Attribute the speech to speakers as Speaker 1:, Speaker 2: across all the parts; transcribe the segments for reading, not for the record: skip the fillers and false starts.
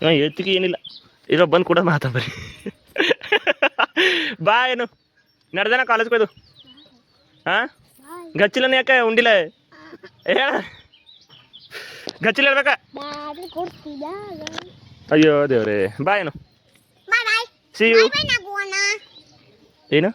Speaker 1: ಹಾಂ ಹೇಳ್ತಿಗೆ ಏನಿಲ್ಲ ಇರೋ ಬಂದು ಕೂಡ ಮಾತಾಡ್ಬರಿ ಬಾ ಏನು ನಡೆದನ ಕಾಲೇಜ್ಗೆ ಹೋಯ್ದು ಹಾಂ ಗಚ್ಚಿಲ್ಲನ ಯಾಕೆ ಉಂಡಿಲ್ಲ ಹೇಳ ಗಚ್ಚಿಲ್ಲ ಇರ್ಬೇಕಾ ಅಯ್ಯೋ ದೇವ್ರೆ ಬಾ ಏನು ಸಿ ಯು ಏನು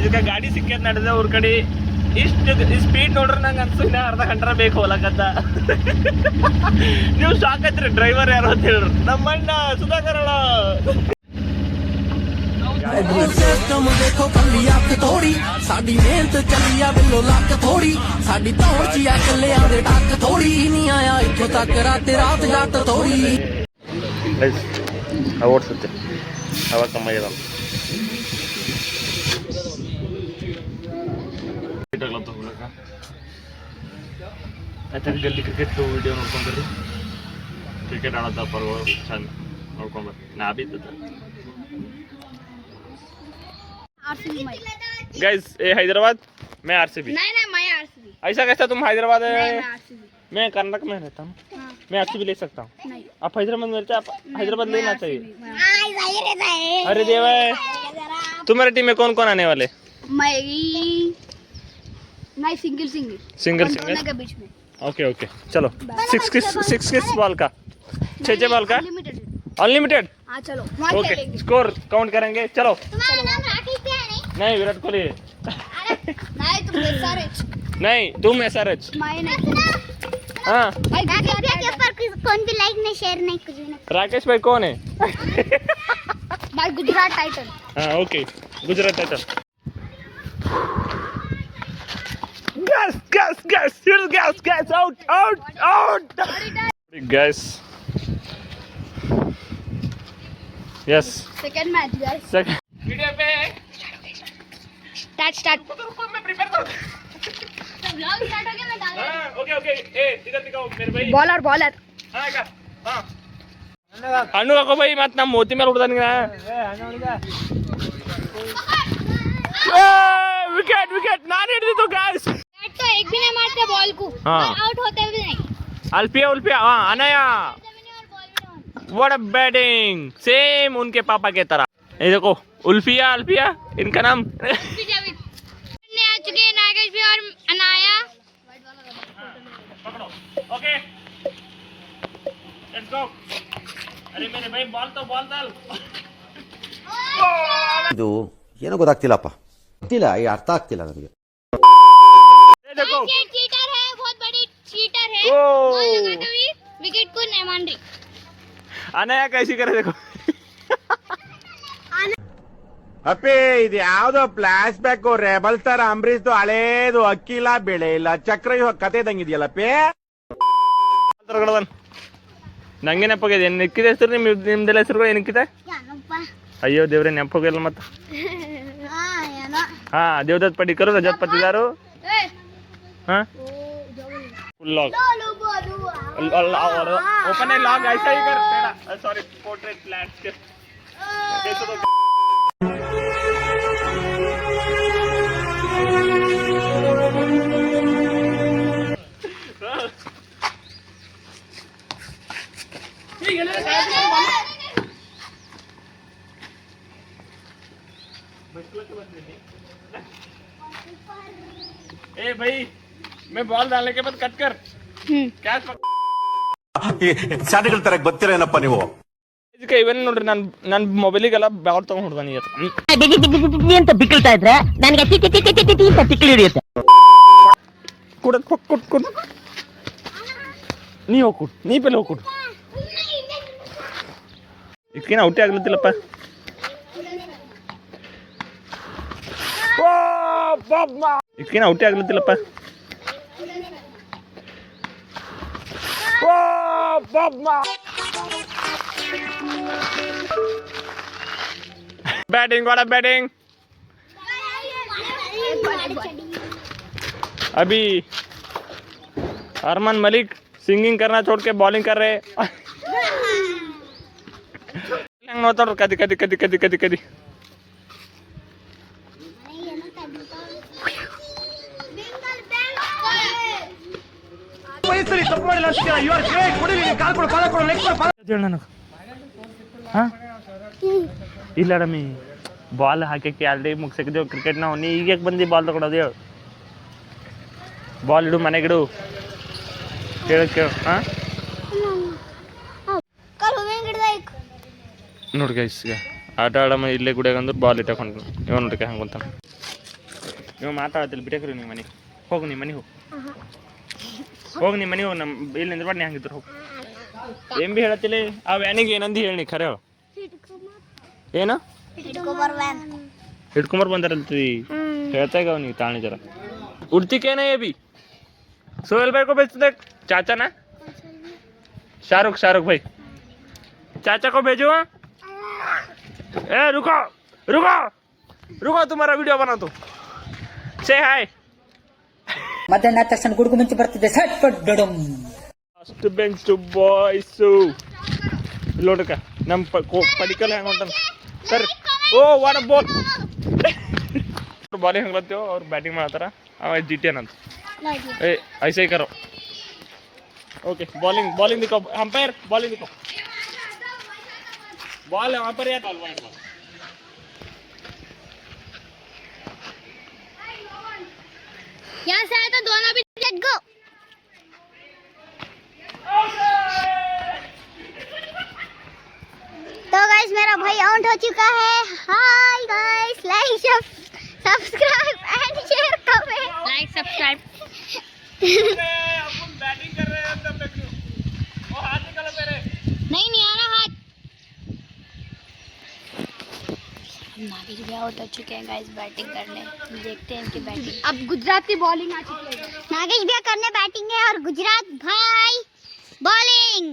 Speaker 1: ಇದಕ್ಕೆ ಗಾಡಿ ಸಿಕ್ಕೇತ್ ನಡೆದ ಅವ್ರ ಕಡೆ ಇಷ್ಟು ಸ್ಪೀಡ್ ನೋಡ್ರೆ ನಂಗೆ ಅನ್ಸು ಇನ್ನ ಅರ್ಧ ಗಂಟೆ ಬೇಕು ಹೋಲಕತ್ತ ನೀವು ಶಾಕ್ ಐತ್ರಿ ಡ್ರೈವರ್ ಯಾರು ಅಂತ ಹೇಳ್ರಿ ನಮ್ಮಣ್ಣ ಸುಧಾಕರಣ
Speaker 2: ਸਿਸਟਮ ਦੇਖੋ ਕੱਲੀ ਅੱਖ ਥੋੜੀ ਸਾਡੀ ਮਿਹਨਤ ਚੱਲੀ ਆ ਬਿੱਲੋ ਲੱਕ ਥੋੜੀ ਸਾਡੀ ਧੌਣ ਚ ਆ ਕੱਲਿਆਂ ਦੇ ਟੱਕ ਥੋੜੀ ਨਹੀਂ ਆਇਆ ਇੱਥੋਂ ਤੱਕ ਰਾਤ ਜੱਟ ਥੋੜੀ
Speaker 1: ಓಡಿಸುತ್ತೆ ಅವಾಗ ಕಮ್ಮಾಗ್ಯದ ಆಯ್ತು ಗಲ್ಲಿ ಕ್ರಿಕೆಟ್ ವಿಡಿಯೋ ನೋಡ್ಕೊಂಡ್ರಿ ಕ್ರಿಕೆಟ್ ಆಡೋದ ಪರ್ವ ಚಂದ ನೋಡ್ಕೊಂಡ್ರಿ ನಾ ಬಿದ್ದದ गाइस ये हैदराबाद मैं आरसीबी
Speaker 3: नहीं नहीं मैं आरसीबी
Speaker 1: ऐसा कैसा तुम हैदराबाद है
Speaker 3: आरसीबी
Speaker 1: मैं कर्नाटक में रहता हूँ मैं आरसीबी ले सकता हूँ
Speaker 3: नहीं
Speaker 1: आप हैदराबाद में रहते आप हैदराबाद लेना चाहिए अरे देवा तुम्हारे टीम में कौन कौन आने वाले
Speaker 3: मैं सिंगल
Speaker 1: सिंगल
Speaker 3: के बीच में
Speaker 1: ओके ओके चलो सिक्स किस बॉल का 6 बॉल का अनलिमिटेड
Speaker 3: हाँ चलो
Speaker 1: ओके स्कोर काउंट करेंगे चलो
Speaker 3: तुम्हारा नाम राकेश क्या है
Speaker 1: नहीं विराट कोहली
Speaker 3: नहीं तुम एसआरएच
Speaker 1: नहीं तुम एसआरएच
Speaker 3: मैं नहीं
Speaker 1: हाँ
Speaker 3: भाई राकेश के ऊपर कौन भी लाइक नहीं शेयर नहीं कुछ नहीं
Speaker 1: राकेश भाई कौन है
Speaker 3: भाई गुजरात टाइटन
Speaker 1: हाँ okay Gujarat Titan Guys, out. Guys. Yes.
Speaker 3: Second match guys
Speaker 1: video पे
Speaker 3: स्टार्ट
Speaker 1: मैं प्रिपेयर कर
Speaker 3: व्लॉग स्टार्ट हो गया मैं डाल
Speaker 1: हां ओके ए इधर दिखाओ मेरे भाई
Speaker 3: बॉलर
Speaker 1: हां का हां हनु का भाई मत ना मोती में उड़ता नहीं ए विकेट ना हिट दी तो गाइस
Speaker 3: बैट तो एक भी नहीं मारते बॉल को
Speaker 1: हाँ।
Speaker 3: आउट होते भी नहीं
Speaker 1: अल्फिया हां अनया व्हाट अ बैटिंग सेम उनके पापा के तरह ये देखो उल्फिया इनका नाम
Speaker 3: ने आ चुके हैं नागेश भी और अनाया
Speaker 1: पकड़ो ओके लेट्स गो अरे मेरे भाई बॉल डाल
Speaker 4: ಇದು ಏನೋ ಗೊತ್ತಾಗ್ತಿಲ್ಲಪ್ಪ ಗೊತ್ತಿಲ್ಲ ಈ ಅರ್ಥ ಆಗ್ತಿಲ್ಲ ನನಗೆ
Speaker 1: ये देखो
Speaker 3: ये चीटर है बहुत बड़ी चीटर है
Speaker 1: ओ।
Speaker 3: बॉल लगाते हुए विकेट को नहीं मान रही
Speaker 1: अनया कैसी करे देखो
Speaker 5: ಅಪ್ಪಿ ಇದು ಯಾವ್ದೋ ಫ್ಲಾಶ್ ಬ್ಯಾಕ್ ರೆಬಲ್ ತರ ಅಂಬರೀಶ್ ಹಳೇದು ಅಕ್ಕಿಲ್ಲ ಬೆಳೆ ಇಲ್ಲ ಚಕ್ರ ಇವಾಗ ಕತೆ ಇದಂಗಿದೆಯಲ್ಲಪ್ಪಿ
Speaker 1: ನಂಗೆ ನೆನಪಾಗಿದೆ ನಿಕ್ಕಿದ ಹೆಸರು ನಿಮ್ದೆಲ್ಲ ಹೆಸರುಗಳು ಏನಕ್ಕಿದೆ ಅಯ್ಯೋ ದೇವ್ರೆ ನೆನಪೋಗಿಲ್ಲ ಮತ್ತೆ ಹಾ ದೇವದತ್ ಪಡಿಕರು ರಜತ್ ಪತ್ತಿದಾರು ಹಾ फुल लॉग ओपन है लॉग ऐसा ही कर बेटा सॉरी पोर्ट्रेट लैंडस्केप कैसे तो ए भाई मैं बॉल डालने के बाद कट कर ಕ್ಯಾಚ್
Speaker 5: ಶಾಲೆಗಳ ತರ ಗೊತ್ತಿರೇನಪ್ಪ ನೀವು
Speaker 1: ಇದಕ್ಕೆ ಇವನ್ ನೋಡ್ರಿ ನನ್ನ ಮೊಬೈಲಿಗೆಲ್ಲ ಬಾಲ್ ತಗೊಂಡ್ ಹೊಡ್ದಾನಿ
Speaker 6: ಅಂತ ಬಿಕ್ಕಳ್ತಾ ಇದ್ರೆ ನನಗೆ ಅಂತ ತಿಕ್ಕಲಿ ಹಿಡಿಯುತ್ತೆ
Speaker 1: ಕೊಡ್ ನೀ ಹೋಗ್ಕೊಡು ನೀ ಪೆಲ್ಲ ಹೋಗ್ಕೊಡು ಇದಕ್ಕೇನು ಔಟೇ ಆಗ್ಲತ್ತಿಲ್ಲಪ್ಪ ಇದಕ್ಕೇನು ಔಟೇ ಆಗ್ಲತ್ತಿಲ್ಲಪ್ಪ बैटिंग व्हाट अ बैटिंग अभी अरमान मलिक सिंगिंग करना छोड़ के बॉलिंग कर रहे ನೋಡ್ತಾರ ಕದಿ ಕದಿ ಕದಿ ಕದಿ ಕದಿ ಕದಿ ಇಲ್ಲ ರಮಿ ಬಾಲ್ ಹಾಕಕ್ಕೆ ಆಲ್ರೆಡಿ ಮುಗಿಸಿದ್ದೇವೆ ಕ್ರಿಕೆಟ್ ನಾವು ನೀ ಈಗ ಬಂದು ಬಾಲ್ ತಗೊಳೋದು ಹೇಳು ಬಾಲ್ ಇಡು ಮನೆಗಿಡು ಕೇಳು ಹಾಂ ನೋಡಿ ಗೈಸ್ ಈಗ ಆಟ ಆಡಮ್ಮ ಇಲ್ಲೇ ಗುಡಿಯಾಗ ಅಂದ್ರೆ ಬಾಲ್ ಇಟ್ಟಕೊಂಡು ಇವ ನೋಡಿಕೆ ಹಂಗೆ ಅಂತಾನೆ ಇವ ಮಾತಾಡತ್ತಿಲ್ಲ ಬಿಟ್ಟಕ್ರಿ ನಿಮ್ಮ ಮನೆಗೆ ಹೋಗು ನಿಮ್ಮ ಮನೆಗೆ ಹೋಗಿ ನಿಮ್ಮ ಮನೆಗೆ ಹೋಗಿ ನಮ್ಮ ಇಲ್ಲಿ ನಿಂದ್ರೆ ನೀ ಹಂಗಿದ್ರು ಹೋಗಿ ಏನು ಭೀ ಹೇಳತ್ತಿಲ್ಲ ಆ ವ್ಯಾನಿಗೆ ಏನಂದು ಹೇಳಿ ಖರೆ ಹೇಳು ಏನು ಹಿಡ್ಕೊಂಬರ್ ಬಂದಾರಲ್ತಿ ಹೇಳ್ತಾ ಈಗ ಅವನಿಗೆ ತಾಣಿ ಜರ उड़ती क्या नहीं अभी सोहेल भाई को भेज दे चाचा ना शाहरुख भाई चाचा को भेजो ए रुको रुको रुको तुम्हारा वीडियो बना तो से हाय
Speaker 7: ಮಧ್ಯಾಹ್ನ ತಕ್ಷಣ ಗುಡುಗು ಮುಂಚೆ ಬರ್ತಿದೆ ಸಟ್ ಪಟ್ ಡಡಮ್
Speaker 1: ಫಸ್ಟ್ ಬೆಂಚ್ ಬಾಯ್ಸ್ ಲೋಡಕ ನಮ್ಮ ಪಡಿಕಲ್ ಹೆಂಗೆ ಹೊಂಟಾನ ಸರ್ ಓ ವಾಟ್ ಅ ಬಾಲ್ ಬಾಲಿಂಗ್ ಹಂಗ್ಲತ್ತೇವು ಅವ್ರು ಬ್ಯಾಟಿಂಗ್ ಮಾಡ್ತಾರ ಅವ GT ಅಂತ ए ऐसे ही करो ओके बॉलिंग दिखाओ अंपायर बॉलिंग दिखाओ बॉल वहाँ पर या बॉल वाइड बॉल
Speaker 3: यहाँ से आया तो दोनों भी लेट गो तो गाइस मेरा भाई आउट हो चुका है hi guys like subscribe and share comment like subscribe
Speaker 1: upon batting कर रहे हैं तब तक वो हाथ निकालो मेरे
Speaker 3: नहीं आ रहा हाथ नागेश भैया उतर चुके हैं गाइस बैटिंग करने देखते हैं इनकी बैटिंग अब गुजरात की बॉलिंग आ चुकी है नागेश भैया करने बैटिंग है और गुजरात भाई बॉलिंग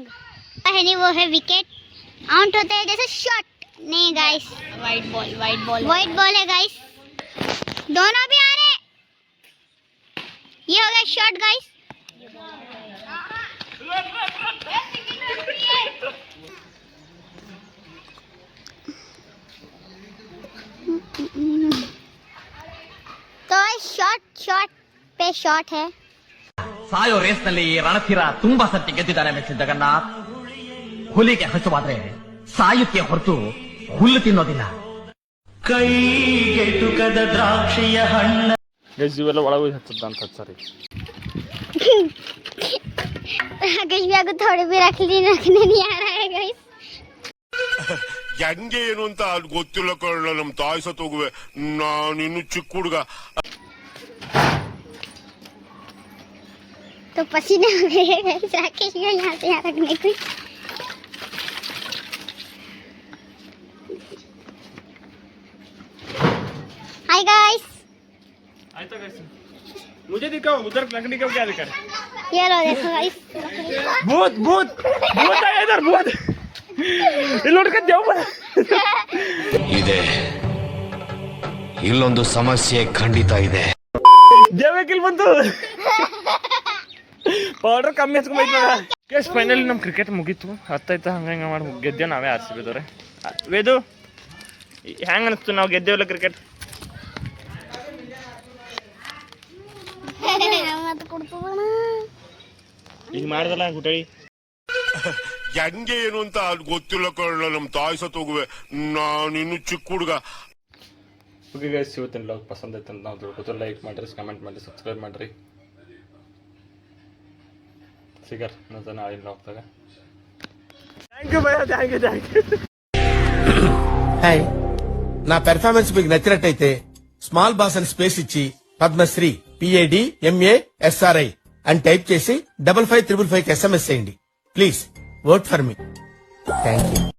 Speaker 3: है नहीं वो है विकेट आउट होते हैं जैसे शॉट नहीं गाइस वाइट बॉल है गाइस दोनों भी आ रहे ये हो गया शॉट गाइस तो शॉट पे शॉट है
Speaker 8: ಸಾಯೋ ರೇಸ್ನಲ್ಲಿ ರಣಧೀರ ತುಂಬಾ ಸತ್ತಿ ಗೆದ್ದಿದ್ದಾನೆ ಮಿಸ್ಟರ್ ಜಗನ್ನಾಥ್ ಹುಲಿಗೆ ಹಸುವಾದ್ರೆ ಸಾಯುತ್ತೆ ಹೊರತು ಹುಲ್ಲು ತಿನ್ನೋದಿಲ್ಲ ಕೈಗೆಟುಕದ ದ್ರಾಕ್ಷಿಯ ಹಣ್ಣ
Speaker 1: ಇವೆಲ್ಲ ಒಳಗೆ ಹಚ್ಚದಂತ ಸರಿ
Speaker 3: नागेश भैया को थोड़े भी रखने नहीं आ रहा है गाइस
Speaker 5: ಹೆಂಗೆ ಏನು ಅಂತ ಗೊತ್ತಿಲ್ಲ ಕಳ್ಳ ನಮ್ ತಾಯಿ ಸತ್ ಹೋಗುವೆ ನಾನಿನ್ನು ಚಿಕ್ಕ ಹುಡುಗ
Speaker 3: तो पसीने हो गए गाइस राकेश भैया यहाँ से यहाँ रखने को हाय गाइस
Speaker 1: आइता कैसे मुझे दिखाओ उधर लकड़ी का क्या दिखा रहा
Speaker 3: ये लो देखो गाइस
Speaker 1: भूत है इधर भूत ये लौट के देव
Speaker 9: ಇದೆ ಇಲ್ಲೊಂದು ಸಮಸ್ಯೆ ಖಂಡಿತ ಇದೆ
Speaker 1: ದೇವೇ ಕಿಲ್ ಬಂತು ಪೌಡರ್ ಕಮ್ಮಿ ಹಚ್ಕೊಂಬೈತ ಎಸ್ ಫೈನಲಿ ನಮ್ಮ ಕ್ರಿಕೆಟ್ ಮುಗೀತು ಹತ್ತೈತ ಹಂಗೆ ಮಾಡಿ ಗೆದ್ದೇವು ನಾವೇ ಆರ್ಸಿಬಿದವ್ರೆ ವೇದು ಹೆಂಗೆ ಅನಿಸ್ತು ನಾವು ಗೆದ್ದೇವಲ್ಲ ಕ್ರಿಕೆಟ್ ಈಗ ಮಾಡಿದಲ್ಲ ಗುಟಳಿ
Speaker 5: ಹೆಂಗೆ ಏನು ಅಂತ ಗೊತ್ತಿಲ್ಲ ಕಳ್ಳ ನಮ್ ತಾಯಿ ಸತ್ ಹೋಗುವೆ ನಾನಿನ್ನು ಚಿಕ್ಕ ಹುಡುಗ
Speaker 1: ಓಕೆ ಗೈಸ್ ಇವತ್ತಿನ ಲಾಗ್ ಪಸಂದ್ ಐತೆ ಅಂತ ನಾವು ತಿಳ್ಕೊತೀವಿ ಲೈಕ್ ಮಾಡಿರಿ ಕಮೆಂಟ್ ಮಾಡಿರಿ ಸಬ್ಸ್ಕ್ರೈಬ್ ಮಾಡಿರಿ ಸಿಗರ್ ನಂತರ ನಾಳಿನ ಲಾಗ್ದಾಗ ಥ್ಯಾಂಕ್ ಯು ಭಯ್ಯ ಥ್ಯಾಂಕ್ ಯು
Speaker 10: హాయ్ నా పెర్ఫార్మెన్స్ మీకు నచ్చినట్టయితే స్మాల్ బాస్ అని స్పేస్ ఇచ్చి పద్మశ్రీ PADMASRI అని టైప్ చేసి 555555కి SMS చేయండి please vote for me thank you